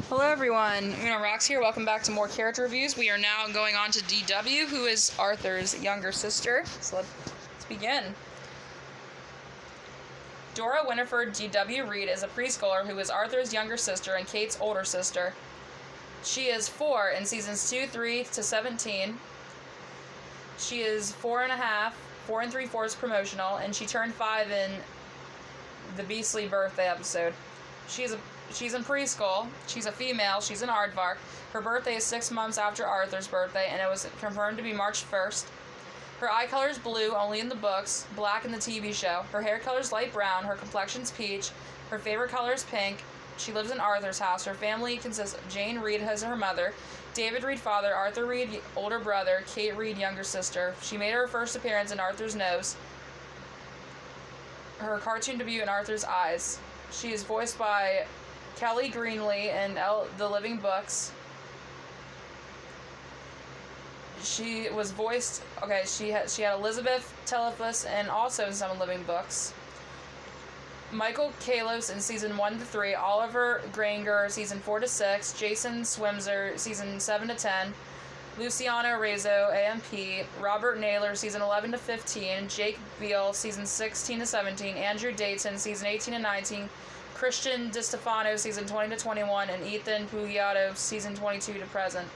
Hello everyone, Rox here. Welcome back to more character reviews. We are now going on to D.W, who is Arthur's younger sister. So let's begin. Dora Winifred D.W. Reed is a preschooler who is Arthur's younger sister and Kate's older sister. She is 4 in seasons 2, 3 to 17. She is 4.5, 4 3/4 promotional, and she turned 5 in the Beastly birthday episode. She's in preschool. She's a female. She's an aardvark. Her birthday is 6 months after Arthur's birthday, and it was confirmed to be March 1st. Her eye color is blue, only in the books, black in the TV show. Her hair color is light brown. Her complexion's peach. Her favorite color is pink. She lives in Arthur's house. Her family consists of Jane Reed as her mother, David Reed father, Arthur Reed older brother, Kate Reed younger sister. She made her first appearance in Arthur's Nose, her cartoon debut in Arthur's Eyes. She is voiced by Kelly Greenlee in The Living Books. She was voiced, she had Elizabeth Telephus and also in some Living Books. Michael Kalos in season 1 to 3, Oliver Granger season 4 to 6, Jason Swimser season 7 to 10, Luciano Rezo AMP, Robert Naylor season 11 to 15, Jake Beal season 16 to 17, Andrew Dayton season 18 to 19, Christian DiStefano season 20 to 21, and Ethan Pugliato season 22 to present.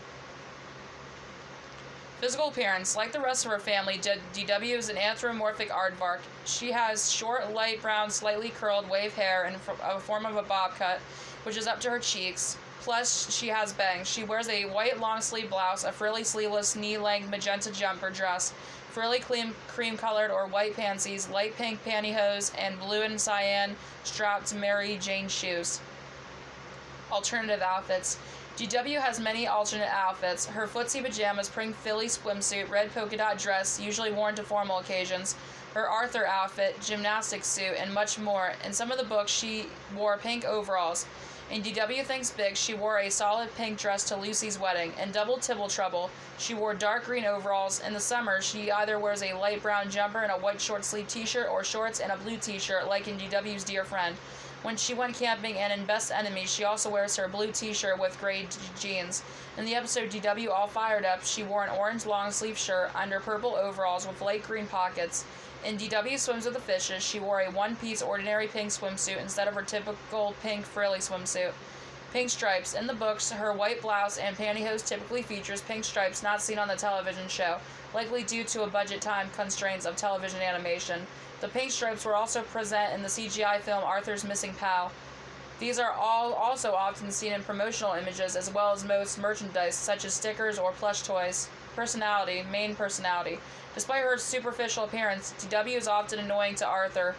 Physical appearance. Like the rest of her family, D.W. is an anthropomorphic aardvark. She has short, light brown, slightly curled wave hair in a form of a bob cut, which is up to her cheeks. Plus, she has bangs. She wears a white long-sleeve blouse, a frilly sleeveless knee-length magenta jumper dress, frilly cream-colored or white panties, light pink pantyhose, and blue and cyan strapped Mary Jane shoes. Alternative outfits. D.W. has many alternate outfits. Her footsie pajamas, pink Philly swimsuit, red polka dot dress, usually worn to formal occasions, her Arthur outfit, gymnastics suit, and much more. In some of the books, she wore pink overalls. In D.W. Thinks Big, she wore a solid pink dress to Lucy's wedding. In Double Tibble Trouble, she wore dark green overalls. In the summer, she either wears a light brown jumper and a white short-sleeve t-shirt or shorts and a blue t-shirt, like in D.W.'s Dear Friend. When she went camping and in Best Enemies, she also wears her blue t-shirt with gray jeans. In the episode D.W. All Fired Up, she wore an orange long-sleeve shirt under purple overalls with light green pockets. In D.W. Swims with the Fishes, she wore a one-piece ordinary pink swimsuit instead of her typical pink frilly swimsuit. Pink stripes. In the books, her white blouse and pantyhose typically features pink stripes not seen on the television show, likely due to a budget time constraints of television animation. The pink stripes were also present in the CGI film Arthur's Missing Pal. These are all also often seen in promotional images as well as most merchandise, such as stickers or plush toys. Personality. Main personality. Despite her superficial appearance, D.W. is often annoying to Arthur.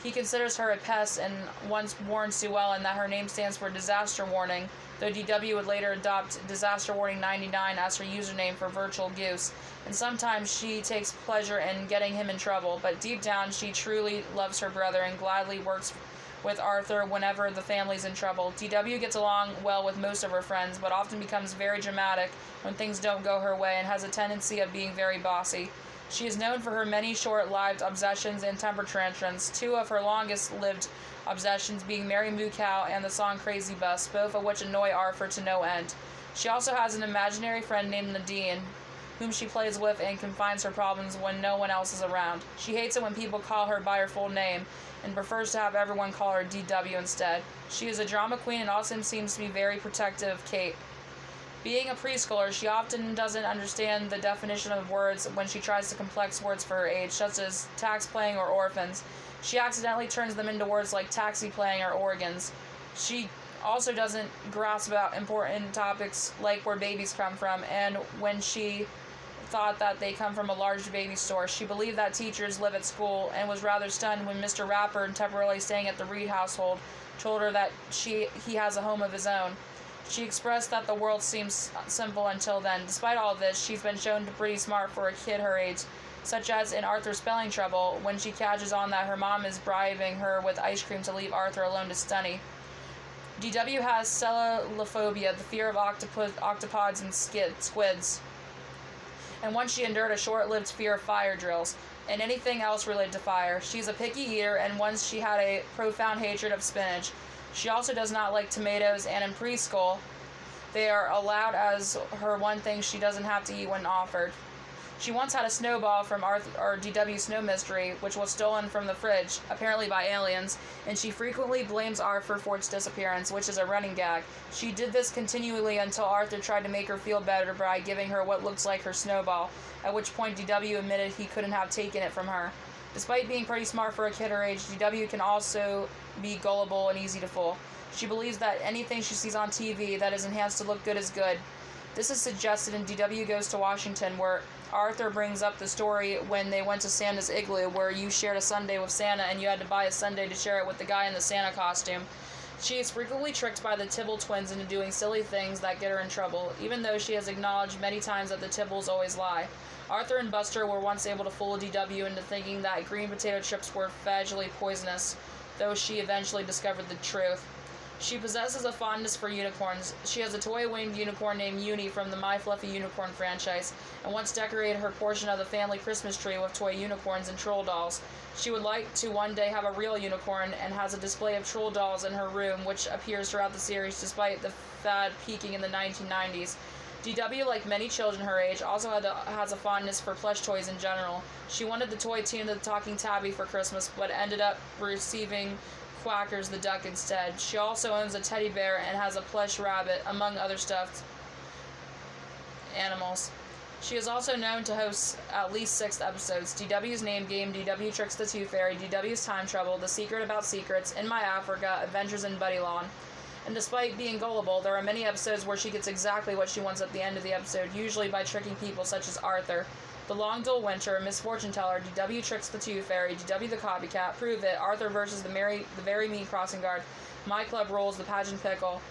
He considers her a pest and once warned Sue Ellen that her name stands for Disaster Warning, though D.W. would later adopt Disaster Warning 99 as her username for Virtual Goose, and sometimes she takes pleasure in getting him in trouble, but deep down she truly loves her brother and gladly works with Arthur whenever the family's in trouble. D.W. gets along well with most of her friends, but often becomes very dramatic when things don't go her way and has a tendency of being very bossy. She is known for her many short-lived obsessions and temper tantrums, 2 of her longest-lived obsessions being Mary Moo Cow and the song Crazy Bus, both of which annoy Arthur to no end. She also has an imaginary friend named Nadine, whom she plays with and confides her problems when no one else is around. She hates it when people call her by her full name and prefers to have everyone call her D.W. instead. She is a drama queen and also seems to be very protective of Kate. Being a preschooler, she often doesn't understand the definition of words when she tries to complex words for her age, such as tax playing or orphans. She accidentally turns them into words like taxi playing or organs. She also doesn't grasp about important topics like where babies come from, and when she thought that they come from a large baby store. She believed that teachers live at school and was rather stunned when Mr. Rapper, temporarily staying at the Reed household, told her that he has a home of his own. She expressed that the world seems simple until then. Despite all of this, she's been shown to be pretty smart for a kid her age, such as in Arthur's Spelling Trouble, when she catches on that her mom is bribing her with ice cream to leave Arthur alone to study. D.W. has cephalophobia, the fear of octopods and squids, and once she endured a short-lived fear of fire drills and anything else related to fire. She's a picky eater, and once she had a profound hatred of spinach. She also does not like tomatoes, and in preschool, they are allowed as her one thing she doesn't have to eat when offered. She once had a snowball from DW's Snow Mystery, which was stolen from the fridge, apparently by aliens, and she frequently blames Arthur for its disappearance, which is a running gag. She did this continually until Arthur tried to make her feel better by giving her what looks like her snowball, at which point DW admitted he couldn't have taken it from her. Despite being pretty smart for a kid her age, DW can also be gullible and easy to fool. She believes that anything she sees on TV that is enhanced to look good is good. This is suggested in DW Goes to Washington, where Arthur brings up the story when they went to Santa's igloo, where you shared a sundae with Santa and you had to buy a sundae to share it with the guy in the Santa costume. She is frequently tricked by the Tibble twins into doing silly things that get her in trouble, even though she has acknowledged many times that the Tibbles always lie. Arthur and Buster were once able to fool DW into thinking that green potato chips were vaginally poisonous, though she eventually discovered the truth. She possesses a fondness for unicorns. She has a toy-winged unicorn named Uni from the My Fluffy Unicorn franchise, and once decorated her portion of the family Christmas tree with toy unicorns and troll dolls. She would like to one day have a real unicorn, and has a display of troll dolls in her room, which appears throughout the series despite the fad peaking in the 1990s. DW, like many children her age, also has a fondness for plush toys in general. She wanted the toy Tina the Talking Tabby for Christmas, but ended up receiving Quackers the duck instead. She also owns a teddy bear and has a plush rabbit, among other stuffed animals. She is also known to host at least 6 episodes: DW's Name Game, DW Tricks the Tooth Fairy, DW's Time Trouble, The Secret About Secrets, In My Africa, Adventures in Buddy Lawn. And despite being gullible, there are many episodes where she gets exactly what she wants at the end of the episode, usually by tricking people such as Arthur. The Long Dull Winter, Miss Fortune Teller, DW Tricks the Tooth Fairy, DW the Copycat, Prove It, Arthur versus the Very Mean Crossing Guard, My Club Rules, The Pageant Pickle.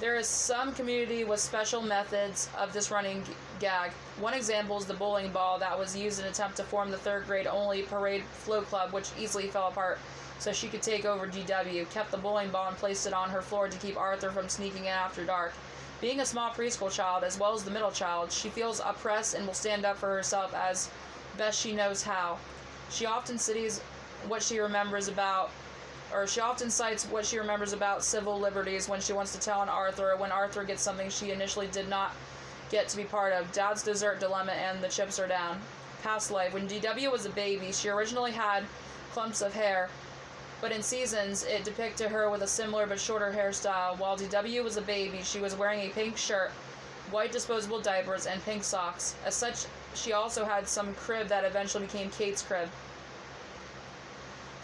There is some community with special methods of this running gag. One example is the bowling ball that was used in an attempt to form the 3rd grade only parade float club, which easily fell apart so she could take over DW, kept the bowling ball and placed it on her floor to keep Arthur from sneaking in after dark. Being a small preschool child, as well as the middle child, she feels oppressed and will stand up for herself as best she knows how. She often cites what she remembers about civil liberties when she wants to tell on Arthur, or when Arthur gets something she initially did not get to be part of: Dad's Dessert Dilemma and The Chips Are Down. Past life. When DW was a baby, she originally had clumps of hair, but in Seasons, it depicted her with a similar but shorter hairstyle. While DW was a baby, she was wearing a pink shirt, white disposable diapers, and pink socks. As such, she also had some crib that eventually became Kate's crib.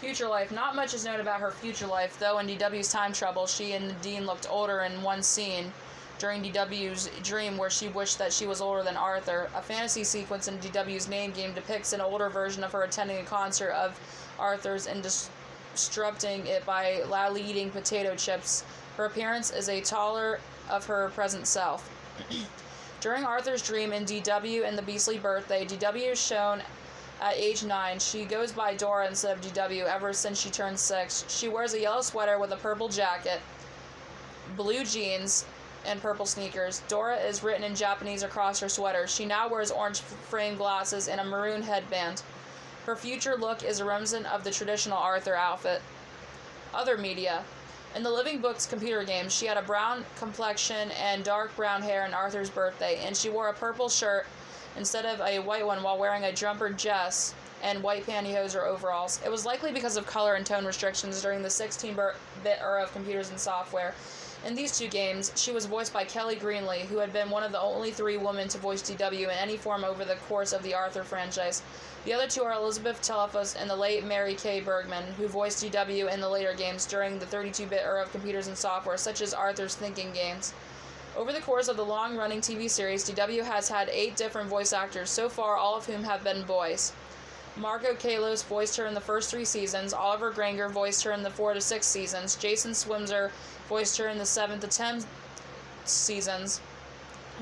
Future life. Not much is known about her future life, though in DW's Time Trouble, she and Nadine looked older in one scene during DW's dream where she wished that she was older than Arthur. A fantasy sequence in DW's Name Game depicts an older version of her attending a concert of Arthur's and disrupting it by loudly eating potato chips. Her appearance is a taller of her present self. During Arthur's dream in DW and the Beastly Birthday, DW is shown at age 9. She goes by Dora instead of DW ever since she turned 6. She wears a yellow sweater with a purple jacket, blue jeans, and purple sneakers. Dora is written in Japanese across her sweater. She now wears orange frame glasses and a maroon headband. Her future look is reminiscent of the traditional Arthur outfit. Other media. In the Living Books computer games, she had a brown complexion and dark brown hair in Arthur's birthday, and she wore a purple shirt instead of a white one while wearing a jumper dress and white pantyhose or overalls. It was likely because of color and tone restrictions during the 16-bit era of computers and software. In these 2 games, she was voiced by Kelly Greenlee, who had been one of the only 3 women to voice DW in any form over the course of the Arthur franchise. The other 2 are Elizabeth Telephos and the late Mary Kay Bergman, who voiced DW in the later games during the 32-bit era of computers and software, such as Arthur's Thinking Games. Over the course of the long-running TV series, DW has had 8 different voice actors, so far all of whom have been boys. Margot Kalos voiced her in the first 3 seasons, Oliver Granger voiced her in the 4 to 6 seasons, Jason Swimser voiced her in the 7 to 10 seasons,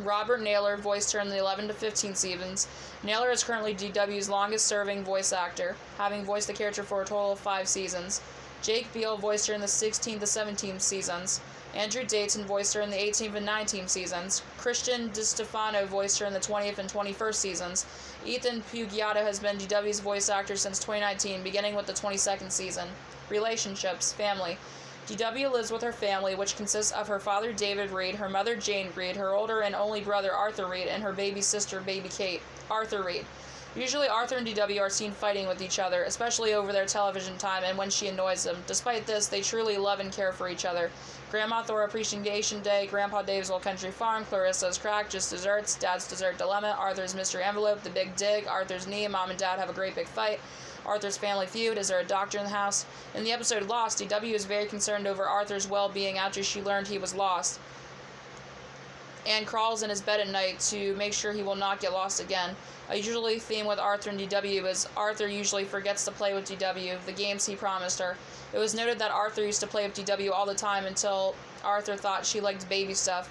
Robert Naylor voiced her in the 11 to 15 seasons. Naylor is currently DW's longest-serving voice actor, having voiced the character for a total of 5 seasons. Jake Beal voiced her in the 16 to 17 seasons. Andrew Dayton voiced her in the 18th and 19th seasons. Christian DiStefano voiced her in the 20th and 21st seasons. Ethan Pugiato has been DW's voice actor since 2019, beginning with the 22nd season. Relationships. Family. D.W. lives with her family, which consists of her father David Reed, her mother Jane Reed, her older and only brother Arthur Reed, and her baby sister, baby Kate. Arthur Reed. Usually Arthur and D.W. are seen fighting with each other, especially over their television time and when she annoys them. Despite this, they truly love and care for each other. Grandma Thora Appreciation Day, Grandpa Dave's Old Country Farm, Clarissa's Crack, Just Desserts, Dad's Dessert Dilemma, Arthur's Mystery Envelope, The Big Dig, Arthur's Knee, Mom and Dad Have a Great Big Fight, Arthur's Family Feud, Is There a Doctor in the House? In the episode Lost, D.W. is very concerned over Arthur's well-being after she learned he was lost, and crawls in his bed at night to make sure he will not get lost again. A usually theme with Arthur and D.W. is Arthur usually forgets to play with D.W., the games he promised her. It was noted that Arthur used to play with D.W. all the time until Arthur thought she liked baby stuff.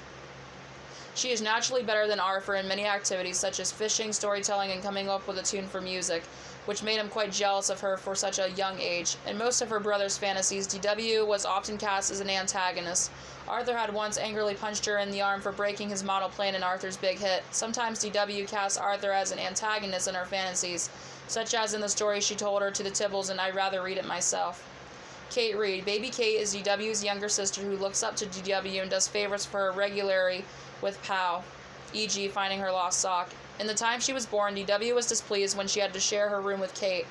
She is naturally better than Arthur in many activities such as fishing, storytelling, and coming up with a tune for music, which made him quite jealous of her for such a young age. In most of her brother's fantasies, D.W. was often cast as an antagonist. Arthur had once angrily punched her in the arm for breaking his model plane in Arthur's Big Hit. Sometimes D.W. casts Arthur as an antagonist in her fantasies, such as in the story she told her to the Tibbles and I'd rather read it myself. Kate Reed. Baby Kate is D.W.'s younger sister who looks up to D.W. and does favors for her regularly with Pow, e.g. finding her lost sock. In the time she was born, D.W. was displeased when she had to share her room with Kate,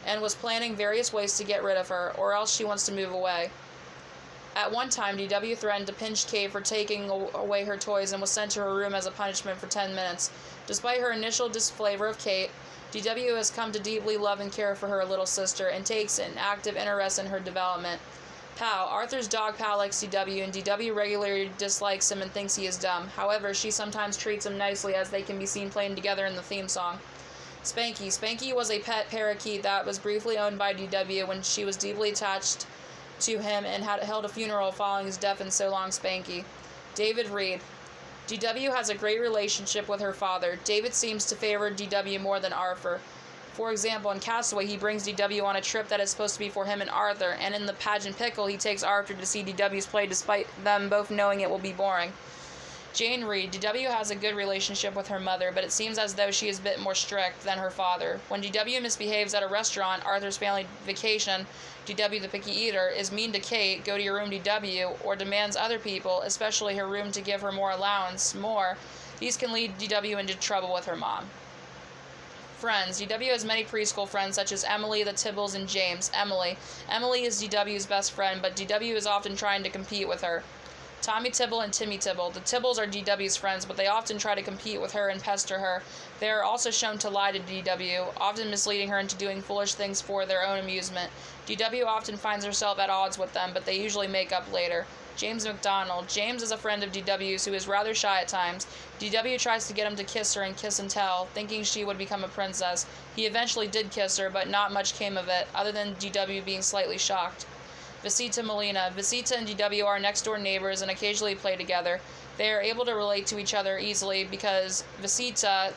and was planning various ways to get rid of her, or else she wants to move away. At one time, D.W. threatened to pinch Kate for taking away her toys and was sent to her room as a punishment for 10 minutes. Despite her initial disfavor of Kate, D.W. has come to deeply love and care for her little sister and takes an active interest in her development. Pow. Arthur's dog Pow likes D.W., and D.W. regularly dislikes him and thinks he is dumb. However, she sometimes treats him nicely, as they can be seen playing together in the theme song. Spanky. Spanky was a pet parakeet that was briefly owned by D.W. when she was deeply attached to him and had held a funeral following his death, and so long Spanky. David Reed. D.W. has a great relationship with her father. David seems to favor D.W. more than Arthur. For example, in Castaway, he brings D.W. on a trip that is supposed to be for him and Arthur, and in The Pageant Pickle, he takes Arthur to see D.W.'s play despite them both knowing it will be boring. Jane Reed. D.W. has a good relationship with her mother, but it seems as though she is a bit more strict than her father. When D.W. misbehaves at a restaurant, Arthur's family vacation, D.W. the picky eater, is mean to Kate, go to your room D.W., or demands other people, especially her room, to give her more allowance, these can lead D.W. into trouble with her mom. Friends. D.W. has many preschool friends such as Emily, the Tibbles, and James. Emily is D.W.'s best friend, but D.W. is often trying to compete with her. Tommy Tibble and Timmy Tibble. The Tibbles are D.W.'s friends, but they often try to compete with her and pester her. They are also shown to lie to D.W., often misleading her into doing foolish things for their own amusement. D.W. often finds herself at odds with them, but they usually make up later. James McDonald. James is a friend of D.W.'s who is rather shy at times. D.W. tries to get him to kiss her and kiss and tell, thinking she would become a princess. He eventually did kiss her, but not much came of it, other than D.W. being slightly shocked. Visita Molina. Visita and D.W. are next-door neighbors and occasionally play together. They are able to relate to each other easily because Visita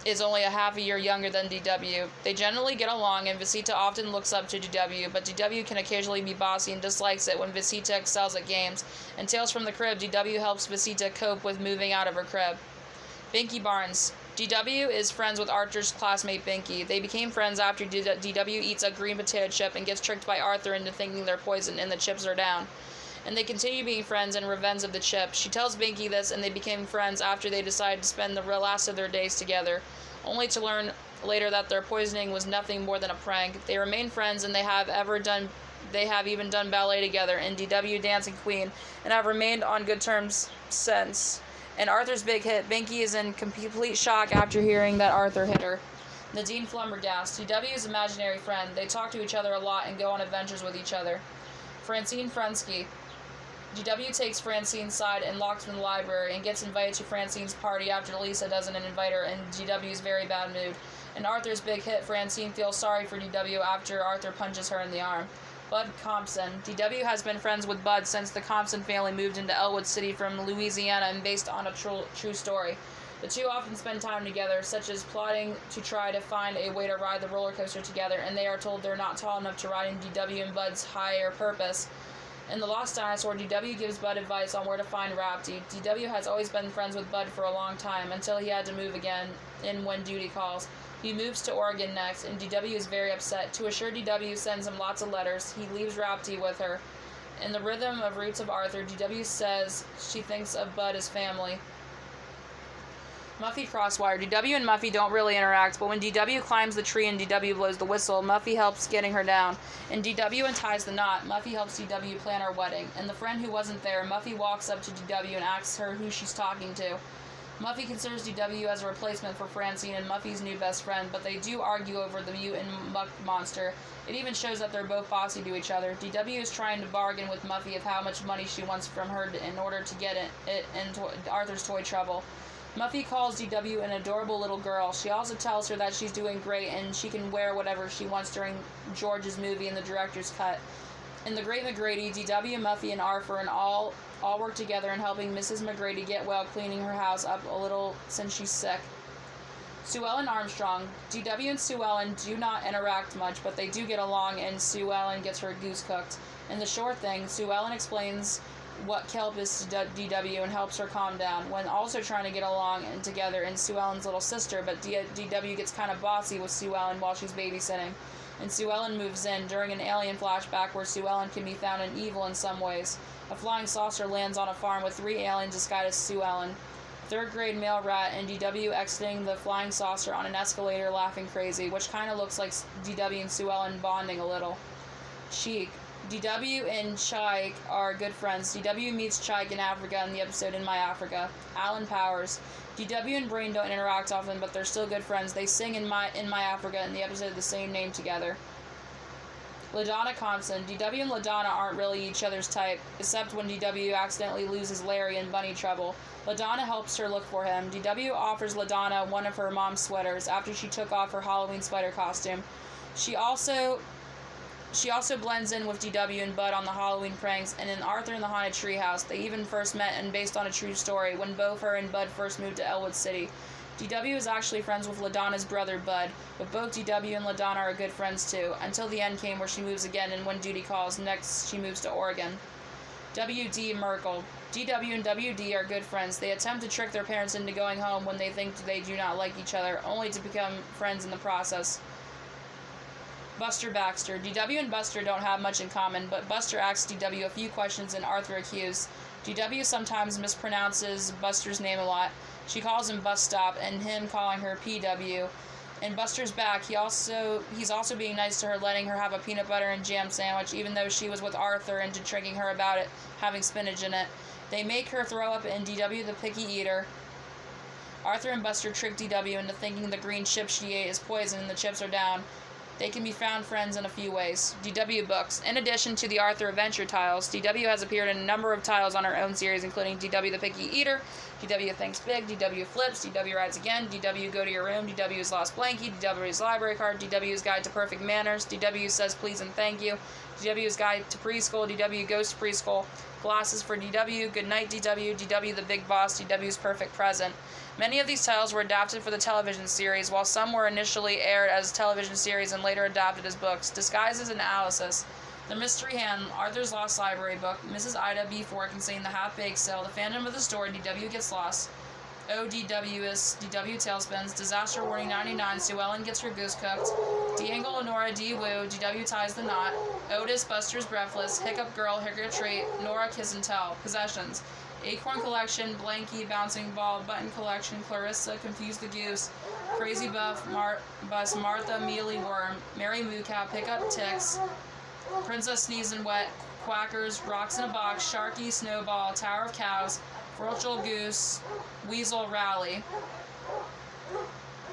is only a half a year younger than D.W. They generally get along, and Visita often looks up to D.W., but D.W. can occasionally be bossy and dislikes it when Visita excels at games. In Tales from the Crib, D.W. helps Visita cope with moving out of her crib. Binky Barnes. D.W. is friends with Arthur's classmate Binky. They became friends after D.W. eats a green potato chip and gets tricked by Arthur into thinking they're poisoned and the chips are down. And they continue being friends in revenge of the chip. She tells Binky this, and they became friends after they decided to spend the last of their days together, only to learn later that their poisoning was nothing more than a prank. They remain friends, and they have even done ballet together in D.W. Dancing Queen, and have remained on good terms since. In Arthur's Big Hit, Binky is in complete shock after hearing that Arthur hit her. Nadine Flumbergast. D.W.'s imaginary friend. They talk to each other a lot and go on adventures with each other. Francine Frensky. D.W. takes Francine's side and locks her in the library and gets invited to Francine's party after Lisa doesn't invite her in D.W.'s very bad mood. In Arthur's Big Hit, Francine feels sorry for D.W. after Arthur punches her in the arm. Bud Compson. D.W. has been friends with Bud since the Compson family moved into Elwood City from Louisiana and based on a true story. The two often spend time together, such as plotting to try to find a way to ride the roller coaster together, and they are told they're not tall enough to ride in D.W. and Bud's higher purpose. In The Lost Dinosaur, D.W. gives Bud advice on where to find Rapti. D.W. has always been friends with Bud for a long time, until he had to move again in When Duty Calls. He moves to Oregon next, and D.W. is very upset. To assure D.W. sends him lots of letters. He leaves Rapti with her. In the rhythm of Roots of Arthur, D.W. says she thinks of Bud as family. Muffy Frostwire. D.W. and Muffy don't really interact, but when D.W. climbs the tree and D.W. blows the whistle, Muffy helps getting her down. And D.W. unties the knot. Muffy helps D.W. plan her wedding. And the friend who wasn't there, Muffy walks up to D.W. and asks her who she's talking to. Muffy considers D.W. as a replacement for Francine and Muffy's new best friend, but they do argue over the mutant muck monster. It even shows that they're both bossy to each other. D.W. is trying to bargain with Muffy of how much money she wants from her in order to get it into Arthur's toy trouble. Muffy calls D.W. an adorable little girl. She also tells her that she's doing great and she can wear whatever she wants during George's movie in the director's cut. In The Great McGrady, D.W., Muffy, and Arthur and all work together in helping Mrs. McGrady get well, cleaning her house up a little since she's sick. Sue Ellen Armstrong. D.W. and Sue Ellen do not interact much, but they do get along, and Sue Ellen gets her goose cooked. In The Short Thing, Sue Ellen explains what kelp is to D.W. and helps her calm down, when also trying to get along and together in Sue Ellen's little sister, but D.W. gets kind of bossy with Sue Ellen while she's babysitting. And Sue Ellen moves in during an alien flashback where Sue Ellen can be found in evil in some ways. A flying saucer lands on a farm with 3 aliens disguised as Sue Ellen. 3rd grade male rat and D.W. exiting the flying saucer on an escalator laughing crazy, which kind of looks like D.W. and Sue Ellen bonding a little. Cheek. D.W. and Chike are good friends. D.W. meets Chike in Africa in the episode In My Africa. Alan Powers. D.W. and Brain don't interact often, but they're still good friends. They sing in My Africa in the episode of the same name together. Ladonna Compson. D.W. and Ladonna aren't really each other's type, except when D.W. accidentally loses Larry in bunny trouble. Ladonna helps her look for him. D.W. offers Ladonna one of her mom's sweaters after she took off her Halloween spider costume. She also blends in with D.W. and Bud on the Halloween pranks, and in Arthur and the Haunted Treehouse, they even first met and based on a true story when both her and Bud first moved to Elwood City. D.W. is actually friends with Ladonna's brother, Bud, but both D.W. and Ladonna are good friends too, until the end came where she moves again and when duty calls. Next, she moves to Oregon. W.D. Merkel. D.W. and W.D. are good friends. They attempt to trick their parents into going home when they think they do not like each other, only to become friends in the process. Buster Baxter. D.W. and Buster don't have much in common, but Buster asks D.W. a few questions and Arthur accused. D.W. sometimes mispronounces Buster's name a lot. She calls him Bus Stop, and him calling her P.W. In Buster's back, he's also being nice to her, letting her have a peanut butter and jam sandwich, even though she was with Arthur into tricking her about it having spinach in it. They make her throw up, and D.W. the picky eater. Arthur and Buster trick D.W. into thinking the green chips she ate is poison and the chips are down. They can be found friends in a few ways. D.W. books. In addition to the Arthur Adventure titles, D.W. has appeared in a number of titles on her own series, including D.W. the Picky Eater, D.W. Thinks Big, D.W. Flips, D.W. Rides Again, D.W. Go to Your Room, D.W.'s Lost Blankie, D.W.'s Library Card, D.W.'s Guide to Perfect Manners, D.W. Says Please and Thank You, D.W.'s Guide to Preschool, D.W. Goes to Preschool, Glasses for D.W., Good Night D.W., D.W. the Big Boss, D.W.'s Perfect Present. Many of these titles were adapted for the television series, while some were initially aired as television series and later adapted as books. Disguises and Analysis. The Mystery Hand, Arthur's Lost Library Book, Mrs. Ida B4 Concerning the Half-Baked Sale, The Phantom of the Story, D.W. Gets Lost, O.D.W.'s D.W. Tailspins, Disaster Warning 99, Sue Ellen Gets Her Goose Cooked, D-Angle Nora D. Woo, D.W. Ties the Knot, Otis Buster's Breathless, Hiccup Girl, Hiccup Treat, Nora Kiss and Tell, Possessions, Acorn Collection, Blanky, Bouncing Ball, Button Collection, Clarissa, Confuse the Goose, Crazy Buff, Bus, Martha, Mealy Worm, Mary Moo Cow, Pick Up Ticks, Princess Sneeze and Wet, Quackers, Rocks in a Box, Sharky, Snowball, Tower of Cows, Virtual Goose, Weasel Rally.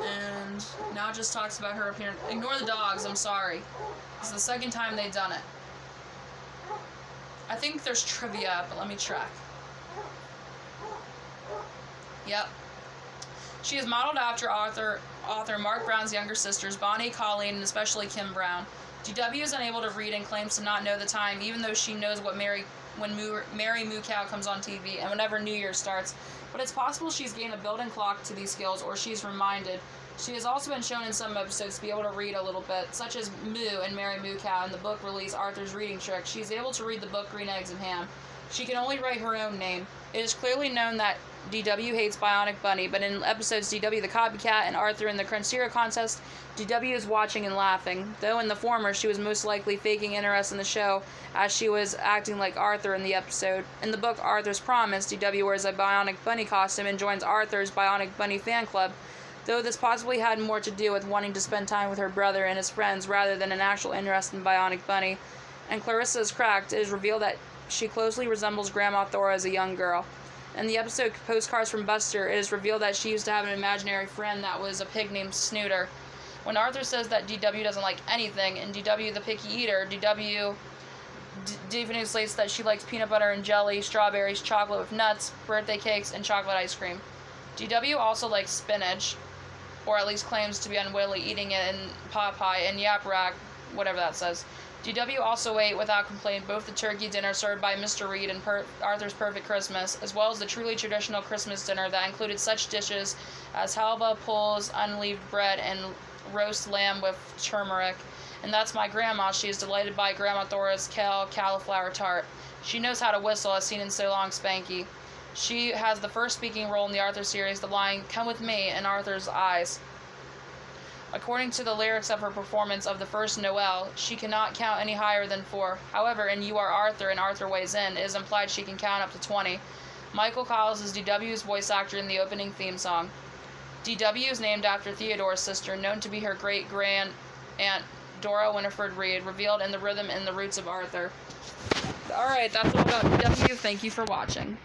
And now it just talks about her appearance. Ignore the dogs, I'm sorry. It's the second time they've done it. I think there's trivia, but let me check. Yep. She is modeled after author Mark Brown's younger sisters, Bonnie, Colleen, and especially Kim Brown. D.W. is unable to read and claims to not know the time, even though she knows when Mary Moo Cow comes on TV and whenever New Year starts. But it's possible she's gained a built-in clock to these skills, or she's reminded. She has also been shown in some episodes to be able to read a little bit, such as Moo and Mary Moo Cow in the book release Arthur's Reading Trick. She's able to read the book Green Eggs and Ham. She can only write her own name. It is clearly known that DW hates Bionic Bunny, but in episodes DW the Copycat and Arthur in the Crunchero contest, DW is watching and laughing. Though in the former, she was most likely faking interest in the show, as she was acting like Arthur in the episode. In the book Arthur's Promise, DW wears a Bionic Bunny costume and joins Arthur's Bionic Bunny fan club, though this possibly had more to do with wanting to spend time with her brother and his friends rather than an actual interest in Bionic Bunny. And Clarissa is Cracked, it is revealed that she closely resembles Grandma Thora as a young girl. In the episode Postcards from Buster, it is revealed that she used to have an imaginary friend that was a pig named Snooter. When Arthur says that DW doesn't like anything, and DW the Picky Eater, DW definitely states that she likes peanut butter and jelly, strawberries, chocolate with nuts, birthday cakes, and chocolate ice cream. DW also likes spinach, or at least claims to be unwillingly eating it in pot pie and yap rack, whatever that says. DW also ate, without complaint, both the turkey dinner served by Mr. Reed and Arthur's Perfect Christmas, as well as the truly traditional Christmas dinner that included such dishes as halva, pulse, unleavened bread, and roast lamb with turmeric. And that's my grandma. She is delighted by Grandma Thora's kale cauliflower tart. She knows how to whistle, as seen in So Long Spanky. She has the first speaking role in the Arthur series, the line, "Come with me," in Arthur's eyes. According to the lyrics of her performance of the first Noel, she cannot count any higher than 4. However, in You Are Arthur and Arthur Weighs In, it is implied she can count up to 20. Michael Cowles is DW's voice actor in the opening theme song. DW is named after Theodore's sister, known to be her great-grand aunt Dora Winifred Reed, revealed in the rhythm and the roots of Arthur. Alright, that's all about DW. Thank you for watching.